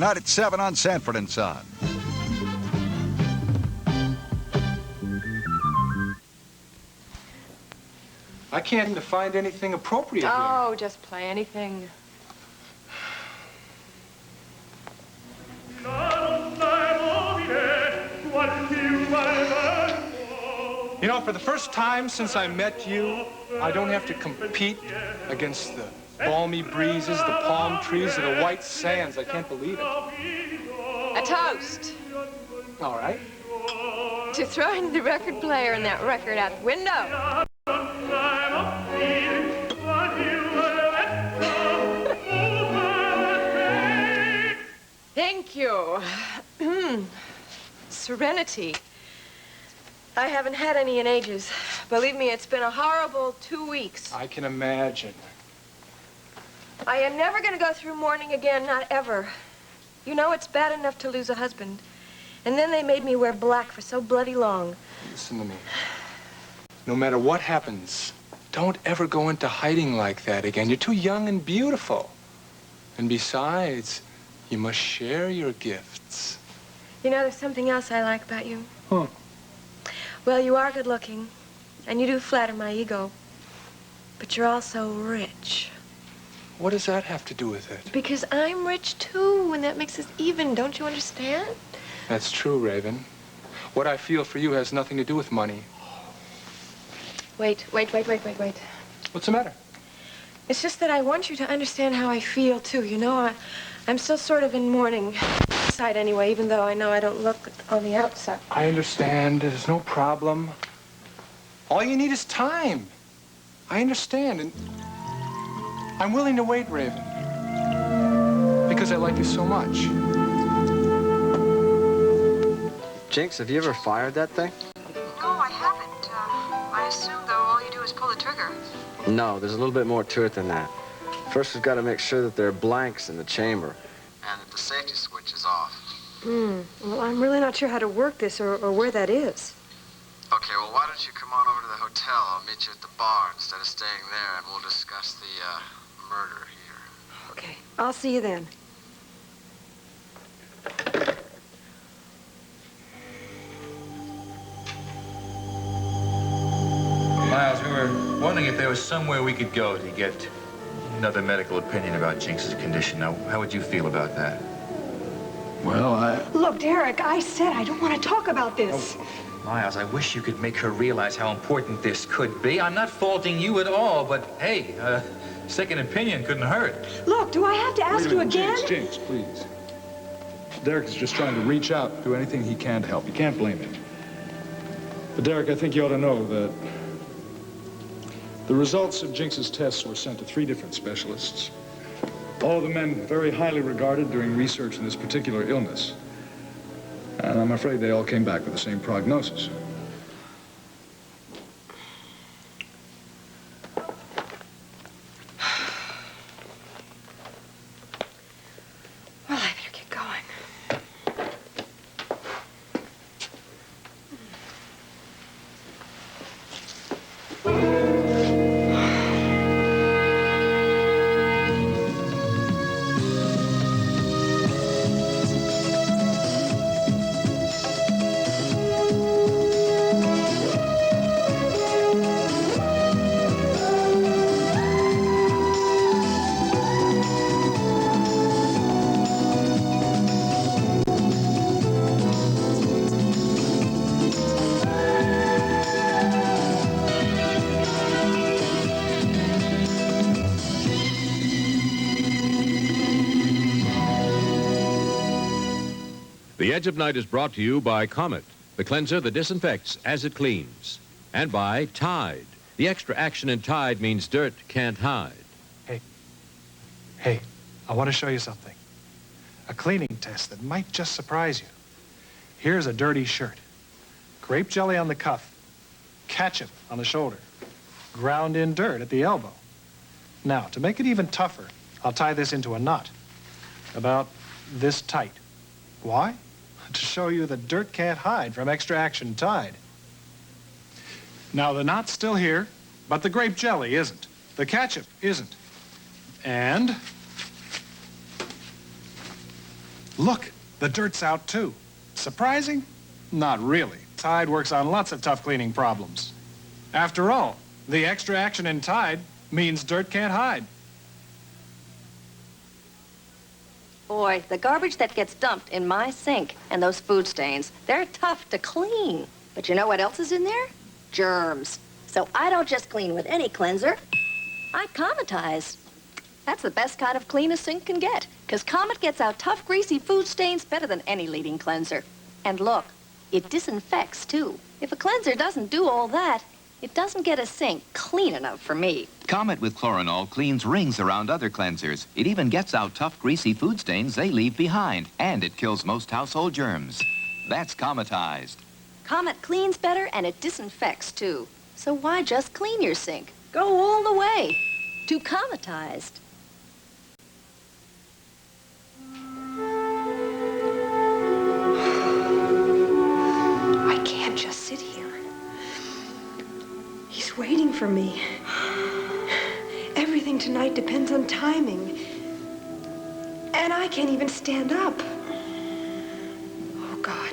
Not at 7 on Sanford and Son. I can't seem to find anything appropriate here. Oh, just play anything. You know, for the first time since I met you, I don't have to compete against the balmy breezes, the palm trees, or the white sands. I can't believe it. A toast. All right. To throwing the record player and that record out the window. Thank you. Serenity. I haven't had any in ages. Believe me, it's been a horrible 2 weeks. I can imagine. I am never going to go through mourning again, not ever. You know, it's bad enough to lose a husband. And then they made me wear black for so bloody long. Listen to me. No matter what happens, don't ever go into hiding like that again. You're too young and beautiful. And besides, you must share your gifts. You know, there's something else I like about you. Huh. Well, you are good looking, and you do flatter my ego. But you're also rich. What does that have to do with it? Because I'm rich, too, and that makes us even. Don't you understand? That's true, Raven. What I feel for you has nothing to do with money. Wait. What's the matter? It's just that I want you to understand how I feel, too. You know, I'm still sort of in mourning. Inside anyway, even though I know I don't look on the outside. I understand. There's no problem. All you need is time. I understand, and I'm willing to wait, Raven. Because I like you so much. Jinx, have you ever fired that thing? No, I haven't. I assume, though, all you do is pull the trigger. No, there's a little bit more to it than that. First, we've got to make sure that there are blanks in the chamber. And that the safety switch is off. Well, I'm really not sure how to work this or where that is. Okay, well, why don't you come on over to the hotel? I'll meet you at the bar instead of staying there, and we'll discuss the murder here. Okay, I'll see you then. Miles, we were wondering if there was somewhere we could go to get another medical opinion about Jinx's condition. Now, how would you feel about that? Well, Look, Derek, I said I don't want to talk about this. Miles, I wish you could make her realize how important this could be. I'm not faulting you at all, but hey, second opinion couldn't hurt. Look, do I have to ask you again? Jinx, please. Derek is just trying to reach out, do anything he can to help. You can't blame him. But Derek, I think you ought to know that the results of Jinx's tests were sent to 3 different specialists. All of the men very highly regarded during research in this particular illness. And I'm afraid they all came back with the same prognosis. Well, I better get going. The Edge of Night is brought to you by Comet, the cleanser that disinfects as it cleans. And by Tide. The extra action in Tide means dirt can't hide. Hey, I want to show you something. A cleaning test that might just surprise you. Here's a dirty shirt. Grape jelly on the cuff. Ketchup on the shoulder. Ground in dirt at the elbow. Now, to make it even tougher, I'll tie this into a knot. About this tight. Why? To show you that dirt can't hide from extra action Tide. Now, the knot's still here, but the grape jelly isn't. The ketchup isn't. And Look, the dirt's out too. Surprising? Not really. Tide works on lots of tough cleaning problems. After all, the extra action in Tide means dirt can't hide. Boy, the garbage that gets dumped in my sink and those food stains, they're tough to clean. But you know what else is in there? Germs. So I don't just clean with any cleanser. I cometize. That's the best kind of clean a sink can get, because Comet gets out tough, greasy food stains better than any leading cleanser. And look, it disinfects, too. If a cleanser doesn't do all that, it doesn't get a sink clean enough for me. Comet with Chloranol cleans rings around other cleansers. It even gets out tough, greasy food stains they leave behind. And it kills most household germs. That's Cometized. Comet cleans better and it disinfects, too. So why just clean your sink? Go all the way to Cometized. I can't just sit here. He's waiting for me. Everything tonight depends on timing. And I can't even stand up. Oh, God.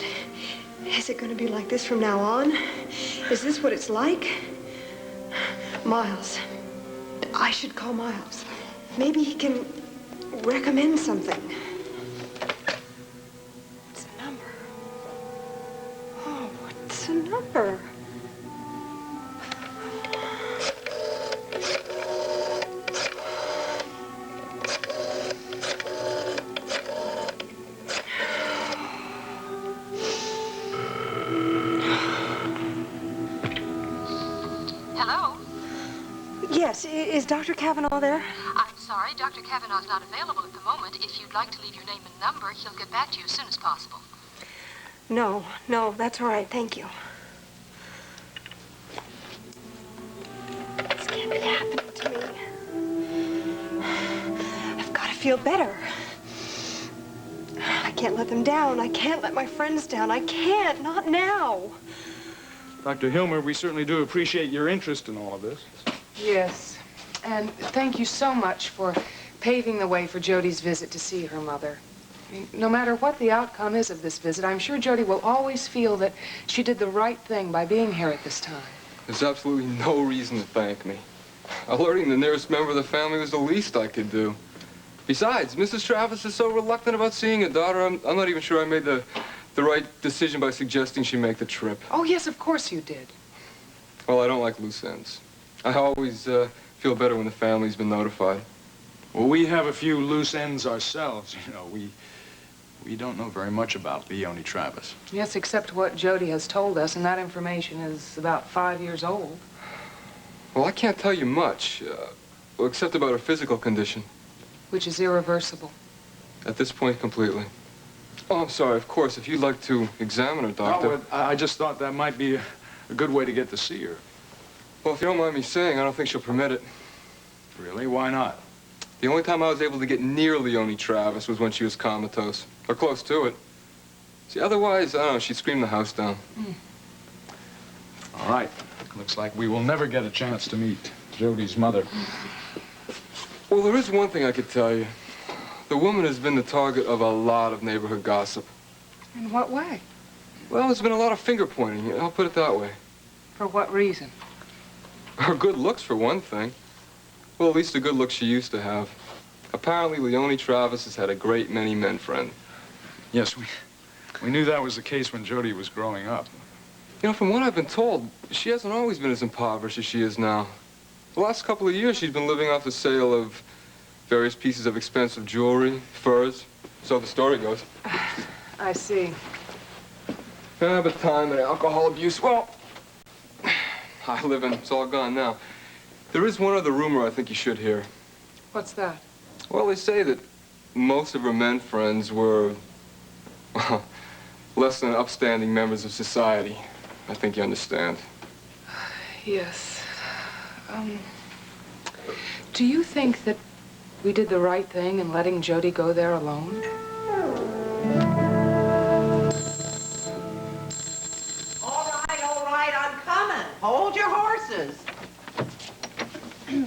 Is it going to be like this from now on? Is this what it's like? Miles. I should call Miles. Maybe he can recommend something. What's the number? Oh, what's the number? Yes, is Dr. Kavanaugh there? I'm sorry, Dr. Kavanaugh's not available at the moment. If you'd like to leave your name and number, he'll get back to you as soon as possible. No, that's all right. Thank you. This can't be happening to me. I've got to feel better. I can't let them down. I can't let my friends down. I can't. Not now. Dr. Hilmer, we certainly do appreciate your interest in all of this. Yes, and thank you so much for paving the way for Jody's visit to see her mother. I mean, no matter what the outcome is of this visit, I'm sure Jody will always feel that she did the right thing by being here at this time. There's absolutely no reason to thank me. Alerting the nearest member of the family was the least I could do. Besides, Mrs. Travis is so reluctant about seeing her daughter, I'm not even sure I made the right decision by suggesting she make the trip. Oh, yes, of course you did. Well, I don't like loose ends. I always feel better when the family's been notified. Well, we have a few loose ends ourselves, you know. We don't know very much about Leonie Travis. Yes, except what Jody has told us, and that information is about 5 years old. Well, I can't tell you much, well, except about her physical condition. Which is irreversible. At this point, completely. Oh, I'm sorry, of course, if you'd like to examine her, Doctor. Oh, well, I just thought that might be a good way to get to see her. Well, if you don't mind me saying, I don't think she'll permit it. Really? Why not? The only time I was able to get near Leonie Travis was when she was comatose, or close to it. See, otherwise, I don't know, she'd scream the house down. All right. Looks like we will never get a chance to meet Jody's mother. Well, there is one thing I could tell you. The woman has been the target of a lot of neighborhood gossip. In what way? Well, there's been a lot of finger-pointing, I'll put it that way. For what reason? Her good looks, for one thing. Well, at least the good looks she used to have. Apparently, Leonie Travis has had a great many men friends. Yes, we knew that was the case when Jody was growing up. You know, from what I've been told, she hasn't always been as impoverished as she is now. The last couple of years, she's been living off the sale of various pieces of expensive jewelry, furs. So the story goes. I see. But time and alcohol abuse, well, I live in, it's all gone now. There is one other rumor I think you should hear. What's that? Well, they say that most of her men friends were, well, less than upstanding members of society. I think you understand. Yes. Do you think that we did the right thing in letting Jody go there alone? All right, I'm coming. Hold your horses.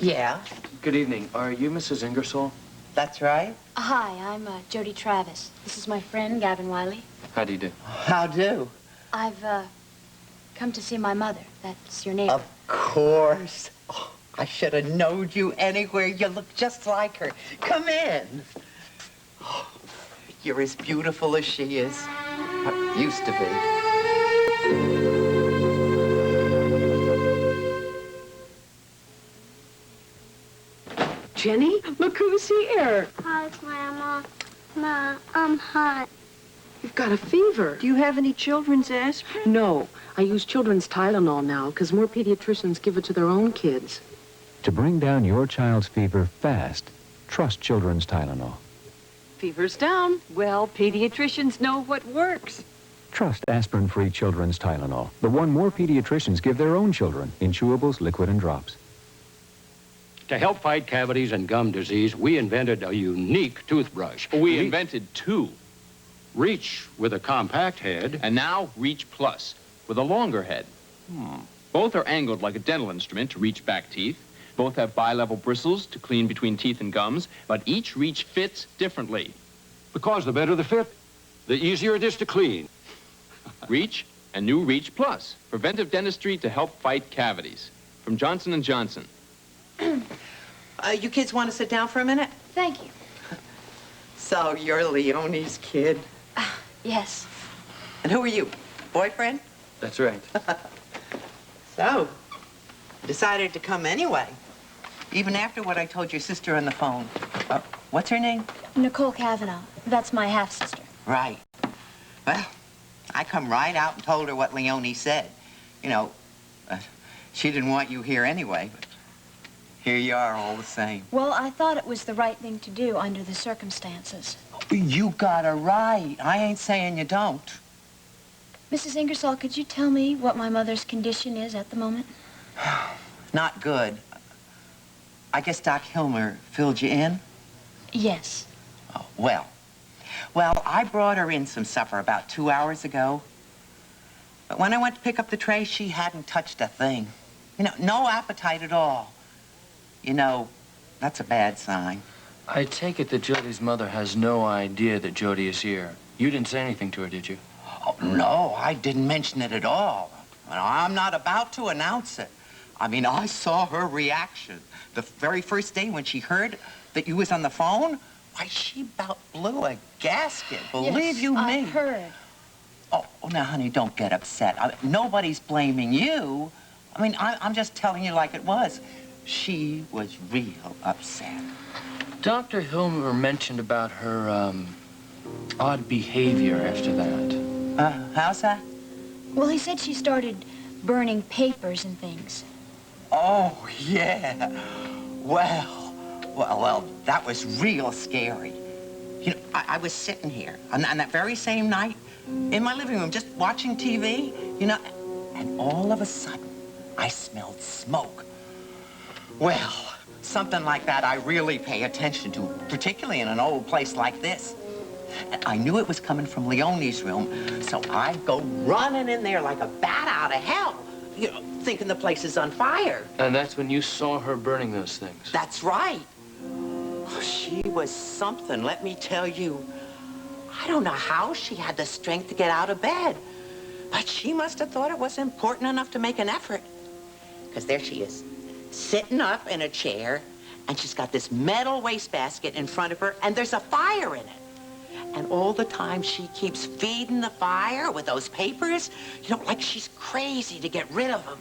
Yeah? Good evening. Are you Mrs. Ingersoll? That's right. Hi, I'm Jody Travis. This is my friend, Gavin Wiley. How do you do? How do? I've come to see my mother. That's your neighbor. Of course. Oh, I should have known you anywhere. You look just like her. Come in. Oh, you're as beautiful as she is. Or used to be. Jenny, look who's here. Hi, Grandma. Ma, I'm hot. You've got a fever. Do you have any children's aspirin? No, I use children's Tylenol now because more pediatricians give it to their own kids. To bring down your child's fever fast, trust Children's Tylenol. Fever's down. Well, pediatricians know what works. Trust aspirin-free Children's Tylenol, the one more pediatricians give their own children in chewables, liquid, and drops. To help fight cavities and gum disease, we invented a unique toothbrush. We invented two. Reach with a compact head. And now Reach Plus with a longer head. Both are angled like a dental instrument to reach back teeth. Both have bi-level bristles to clean between teeth and gums, but each Reach fits differently. Because the better the fit, the easier it is to clean. Reach and new Reach Plus. Preventive dentistry to help fight cavities. From Johnson & Johnson. You kids want to sit down for a minute? Thank you. So, you're Leonie's kid. Yes. And who are you? Boyfriend? That's right. So, decided to come anyway. Even after what I told your sister on the phone. What's her name? Nicole Cavanaugh. That's my half-sister. Right. Well, I come right out and told her what Leonie said. You know, she didn't want you here anyway, but here you are all the same. Well, I thought it was the right thing to do under the circumstances. You got it right. I ain't saying you don't. Mrs. Ingersoll, could you tell me what my mother's condition is at the moment? Not good. I guess Doc Hilmer filled you in? Yes. Oh, well, I brought her in some supper about 2 hours ago. But when I went to pick up the tray, she hadn't touched a thing. You know, no appetite at all. You know, that's a bad sign. I take it that Jody's mother has no idea that Jody is here. You didn't say anything to her, did you? Oh, no, I didn't mention it at all. I'm not about to announce it. I mean, I saw her reaction. The very first day when she heard that you was on the phone, why, she about blew a gasket, believe you me. I heard. Oh, now, honey, don't get upset. Nobody's blaming you. I mean, I'm just telling you like it was. She was real upset. Dr. Hilmer mentioned about her, odd behavior after that. How's that? Well, he said she started burning papers and things. Oh, yeah. Well, that was real scary. You know, I was sitting here on that very same night in my living room just watching TV, you know, and all of a sudden I smelled smoke. Well, something like that I really pay attention to, particularly in an old place like this. And I knew it was coming from Leonie's room, so I go running in there like a bat out of hell, you know, thinking the place is on fire. And that's when you saw her burning those things? That's right. She was something, let me tell you. I don't know how she had the strength to get out of bed, but she must have thought it was important enough to make an effort. Because there she is, sitting up in a chair, and she's got this metal wastebasket in front of her, and there's a fire in it. And all the time she keeps feeding the fire with those papers, you know, like she's crazy to get rid of them.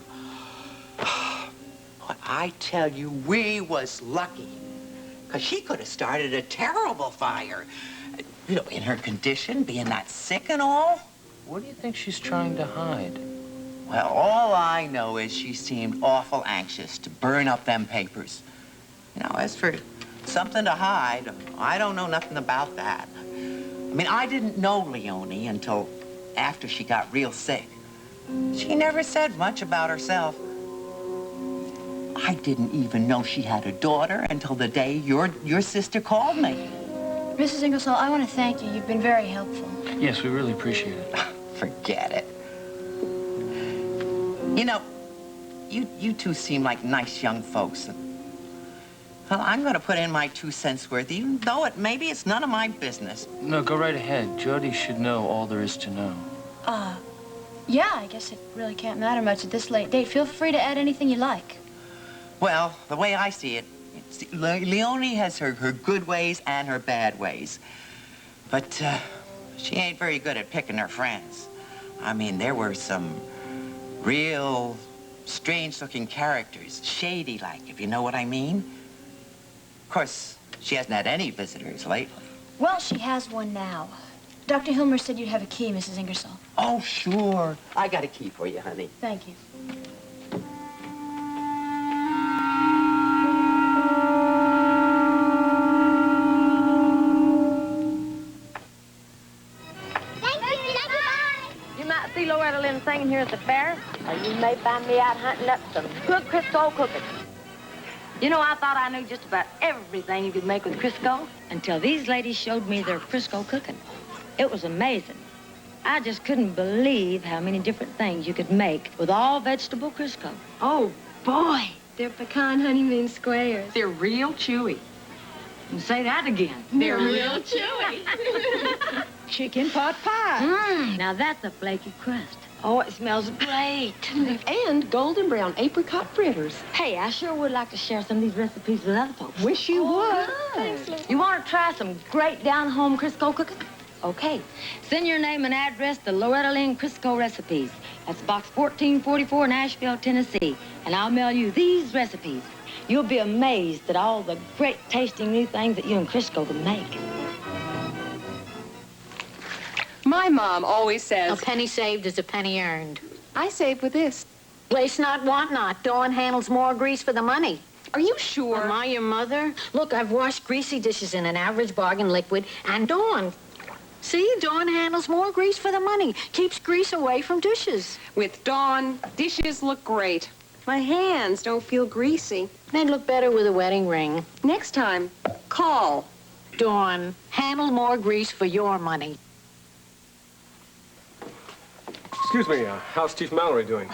But I tell you, we was lucky, because she could have started a terrible fire. You know, in her condition, being that sick and all. What do you think she's trying to hide? Well, all I know is she seemed awful anxious to burn up them papers. You know, as for something to hide, I don't know nothing about that. I mean, I didn't know Leonie until after she got real sick. She never said much about herself. I didn't even know she had a daughter until the day your sister called me. Mrs. Ingersoll, I want to thank you. You've been very helpful. Yes, we really appreciate it. Forget it. You know, you two seem like nice young folks. Well, I'm going to put in my 2 cents worth, even though maybe it's none of my business. No, go right ahead. Jody should know all there is to know. Yeah, I guess it really can't matter much at this late date. Feel free to add anything you like. Well, the way I see it, Leonie has her good ways and her bad ways. But she ain't very good at picking her friends. I mean, there were some real strange-looking characters, shady-like, if you know what I mean. Of course, she hasn't had any visitors lately. Well, she has one now. Dr. Hilmer said you'd have a key, Mrs. Ingersoll. Oh, sure. I got a key for you, honey. Thank you. You might see Loretta Lynn singing here at the fair, or you may find me out hunting up some good Crisco cooking. You know, I thought I knew just about everything you could make with Crisco until these ladies showed me their Crisco cooking. It was amazing. I just couldn't believe how many different things you could make with all vegetable Crisco. Oh, boy. They're pecan honeymoon squares. They're real chewy. And say that again. They're real chewy. Chicken pot pie. Now that's a flaky crust. Oh, it smells great. And golden brown apricot fritters. Hey, I sure would like to share some of these recipes with other folks. Wish you would. Thanks, you want to try some great down-home Crisco cooking? Okay. Send your name and address to Loretta Lynn Crisco Recipes. That's Box 1444, Nashville, Tennessee. And I'll mail you these recipes. You'll be amazed at all the great tasting new things that you and Crisco can make. My mom always says... A penny saved is a penny earned. I save with this. Waste not, want not. Dawn handles more grease for the money. Are you sure? Am I your mother? Look, I've washed greasy dishes in an average bargain liquid, and Dawn. See, Dawn handles more grease for the money. Keeps grease away from dishes. With Dawn, dishes look great. My hands don't feel greasy. They'd look better with a wedding ring. Next time, call. Dawn, handle more grease for your money. Excuse me, how's Chief Mallory doing?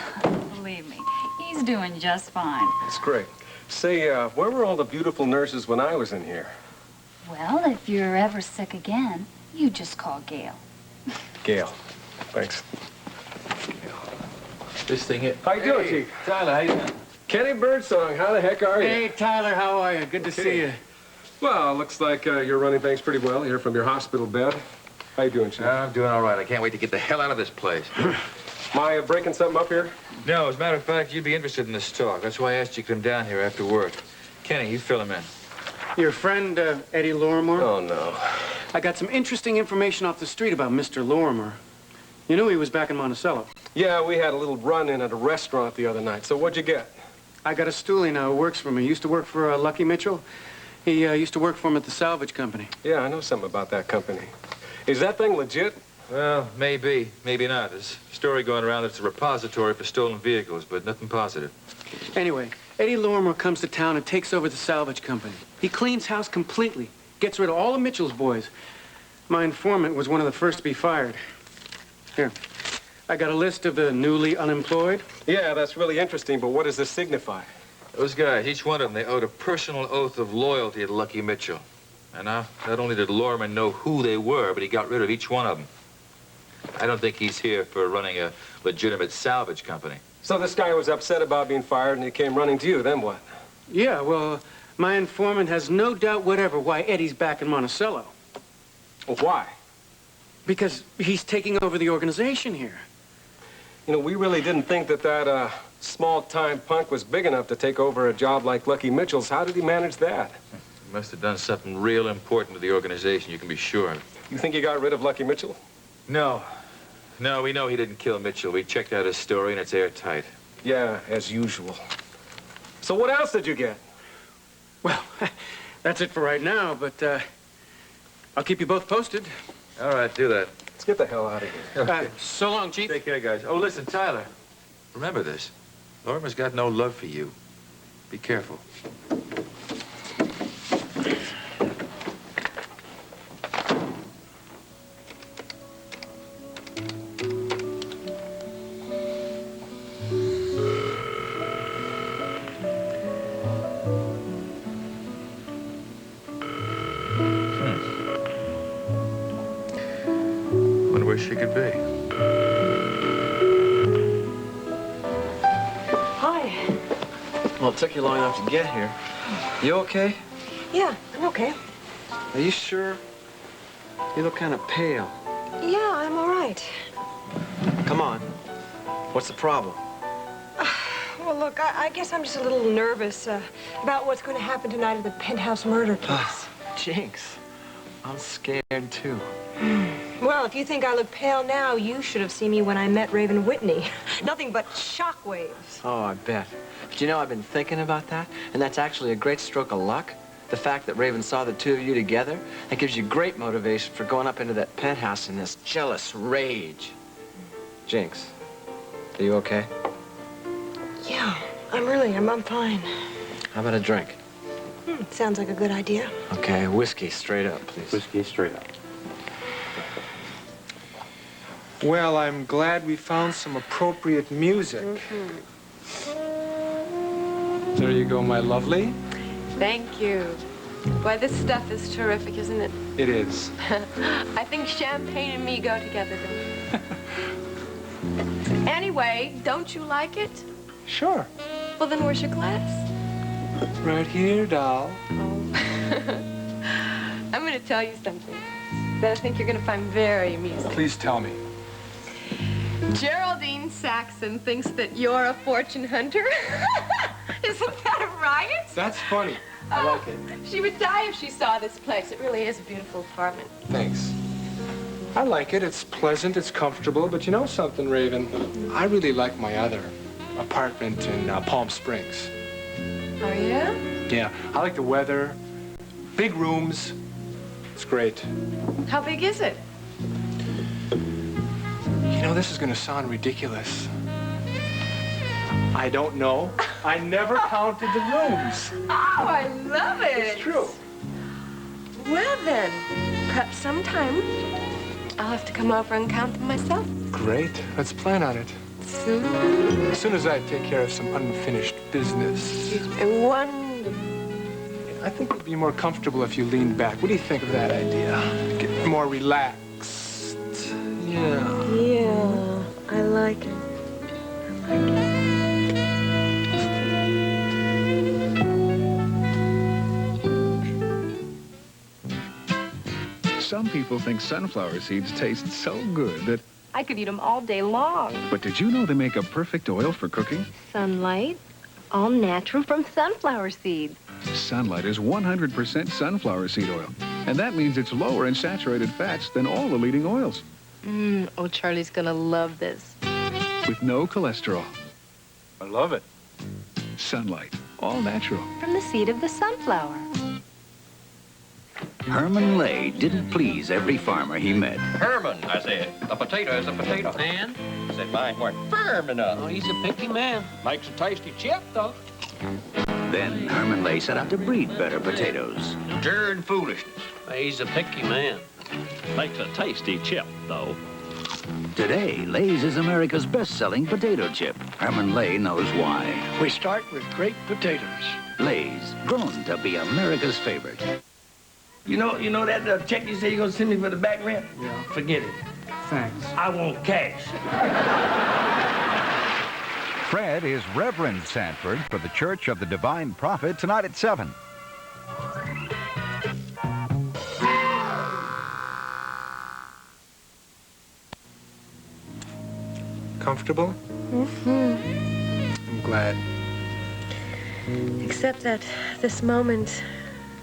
Believe me, he's doing just fine. That's great. Say, where were all the beautiful nurses when I was in here? Well, if you're ever sick again, you just call Gail. Gail. Thanks. This thing here. How you doing, Chief? Tyler, how you doing? Kenny Birdsong, how the heck are you? Hey, Tyler, how are you? Good to see you. Well, looks like you're running things pretty well here from your hospital bed. How you doing, Chief? I'm doing all right. I can't wait to get the hell out of this place. Am I breaking something up here? No, as a matter of fact, you'd be interested in this talk. That's why I asked you to come down here after work. Kenny, you fill him in. Your friend, Eddie Lorimer? Oh, no. I got some interesting information off the street about Mr. Lorimer. You knew he was back in Monticello. Yeah, we had a little run-in at a restaurant the other night. So what'd you get? I got a stoolie now who works for me. He used to work for Lucky Mitchell. He used to work for him at the salvage company. Yeah, I know something about that company. Is that thing legit? Well, maybe, maybe not. There's a story going around that it's a repository for stolen vehicles, but nothing positive. Anyway, Eddie Lorimer comes to town and takes over the salvage company. He cleans house completely, gets rid of all of Mitchell's boys. My informant was one of the first to be fired. Here, I got a list of the newly unemployed. Yeah, that's really interesting, but what does this signify? Those guys, each one of them, they owed a personal oath of loyalty to Lucky Mitchell. And now, not only did Lorimer know who they were, but he got rid of each one of them. I don't think he's here for running a legitimate salvage company. So this guy was upset about being fired and he came running to you, then what? Yeah, well, my informant has no doubt whatever why Eddie's back in Monticello. Well, why? Because he's taking over the organization here. You know, we really didn't think that small-time punk was big enough to take over a job like Lucky Mitchell's. How did he manage that? He must have done something real important to the organization, you can be sure. You think he got rid of Lucky Mitchell? No. No, we know he didn't kill Mitchell. We checked out his story, and it's airtight. Yeah, as usual. So what else did you get? Well, that's it for right now, but I'll keep you both posted. All right, do that. Let's get the hell out of here. Okay. So long, Chief. Take care, guys. Oh, listen, Tyler. Remember this. Lorimer's got no love for you. Be careful. Wonder where she could be. Hi. Well, it took you long enough to get here. You okay? Yeah, I'm okay. Are you sure? You look kind of pale. Yeah, I'm all right. Come on. What's the problem? Well, look, I guess I'm just a little nervous about what's going to happen tonight at the penthouse murder case. Jinx. I'm scared, too. Well, if you think I look pale now, you should have seen me when I met Raven Whitney. Nothing but shockwaves. Oh, I bet. But you know, I've been thinking about that, and that's actually a great stroke of luck. The fact that Raven saw the two of you together, that gives you great motivation for going up into that penthouse in this jealous rage. Jinx, are you okay? Yeah, I'm fine. How about a drink? Sounds like a good idea. Okay, whiskey straight up, please. Whiskey straight up. Well, I'm glad we found some appropriate music. There you go, my lovely. Thank you. Boy, this stuff is terrific, isn't it? It is. I think champagne and me go together, don't you? Anyway, don't you like it? Sure. Well, then where's your glass? Right here, doll. I'm going to tell you something that I think you're going to find very amusing. Please tell me. Geraldine Saxon thinks that you're a fortune hunter. Isn't that right? That's funny. I like it. She would die if she saw this place. It really is a beautiful apartment. Thanks. I like it. It's pleasant, it's comfortable, but you know something, Raven? I really like my other apartment in Palm Springs. Oh, yeah? Yeah, I like the weather, big rooms. It's great. How big is it? You know, this is gonna sound ridiculous. I don't know. I never counted the rooms. Oh, I love it. It's true. Well, then, perhaps sometime I'll have to come over and count them myself. Great. Let's plan on it. Soon? As soon as I take care of some unfinished business. Wonderful. I think it'd be more comfortable if you leaned back. What do you think of that idea? Get more relaxed. Yeah. Yeah, I like it. I like it. Some people think sunflower seeds taste so good that... I could eat them all day long. But did you know they make a perfect oil for cooking? Sunlight, all natural from sunflower seeds. Sunlight is 100% sunflower seed oil. And that means it's lower in saturated fats than all the leading oils. Oh, Charlie's gonna love this. With no cholesterol. I love it. Sunlight, all natural. From the seed of the sunflower. Herman Lay didn't please every farmer he met. Herman, I said. A potato is a potato. And? I said mine weren't firm enough. Oh, he's a picky man. Makes a tasty chip, though. Then Herman Lay set out to breed better potatoes. Darn foolishness. He's a picky man. Makes a tasty chip, though. Today, Lay's is America's best-selling potato chip. Herman Lay knows why. We start with great potatoes. Lay's, grown to be America's favorite. You know that check you say you're gonna send me for the back rent? Yeah. Forget it. Thanks. I want cash. Fred is Reverend Sanford for the Church of the Divine Prophet tonight at 7. Comfortable? I'm glad. Except that this moment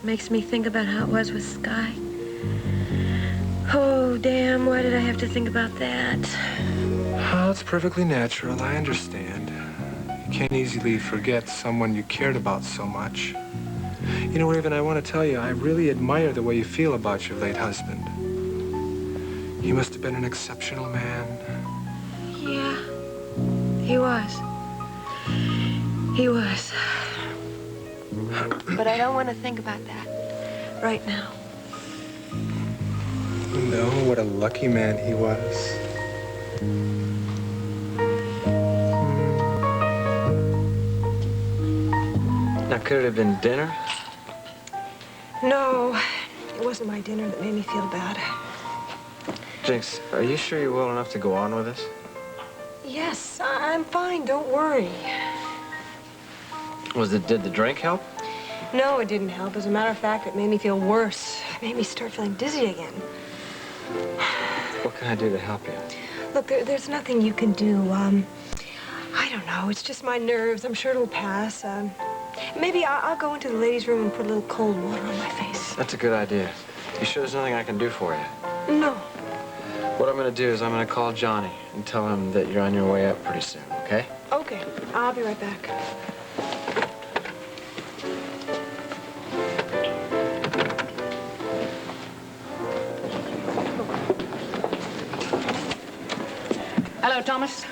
makes me think about how it was with Sky. Oh, damn, why did I have to think about that? Oh, it's perfectly natural. I understand. You can't easily forget someone you cared about so much. You know, Raven, I want to tell you, I really admire the way you feel about your late husband. He must have been an exceptional man. Yeah, he was. He was. But I don't want to think about that right now. You know what a lucky man he was. Now, could it have been dinner? No, it wasn't my dinner that made me feel bad. Jinx, are you sure you're well enough to go on with this? Yes, I'm fine. Don't worry. Did the drink help? No, it didn't help. As a matter of fact, it made me feel worse. It made me start feeling dizzy again. What can I do to help you? Look, there's nothing you can do. I don't know. It's just my nerves. I'm sure it'll pass. Maybe I'll go into the ladies' room and put a little cold water on my face. That's a good idea. You sure there's nothing I can do for you? No. What I'm going to do is I'm going to call Johnny and tell him that you're on your way up pretty soon, okay? Okay. I'll be right back. Hello, Thomas.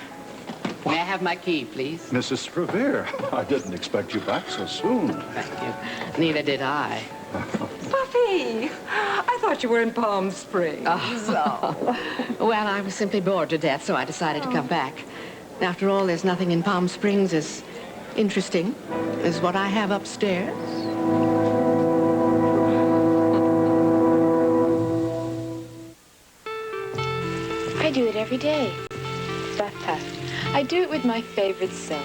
May I have my key, please? Mrs. Revere, I didn't expect you back so soon. Thank you. Neither did I. Puffy, I thought you were in Palm Springs. Well, I was simply bored to death, so I decided to come back. After all, there's nothing in Palm Springs as interesting as what I have upstairs. I do it every day. Buff Puff. I do it with my favorite soap.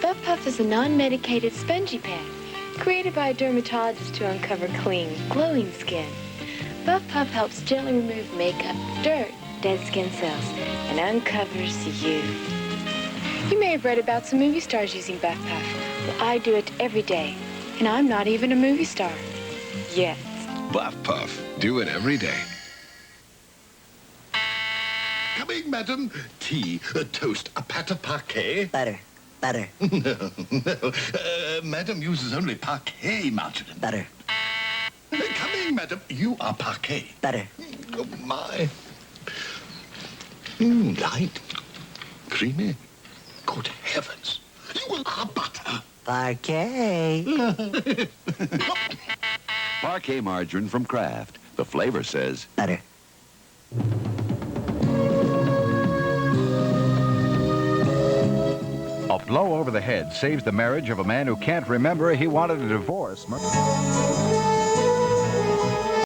Buff Puff is a non-medicated spongy pad created by a dermatologist to uncover clean, glowing skin. Buff Puff helps gently remove makeup, dirt, dead skin cells, and uncovers you. You may have read about some movie stars using Buff Puff. Well, I do it every day, and I'm not even a movie star. Yet. Buff Puff. Do it every day. Coming, madam. Tea, a toast, a pat of parquet. Butter. Butter. No. Madam uses only parquet margarine. Butter. Coming, madam. You are parquet. Butter. Oh, my. Light. Creamy. Good heavens. You are butter. Parquet. Parquet margarine from Kraft. The flavor says... Butter. A blow over the head saves the marriage of a man who can't remember he wanted a divorce.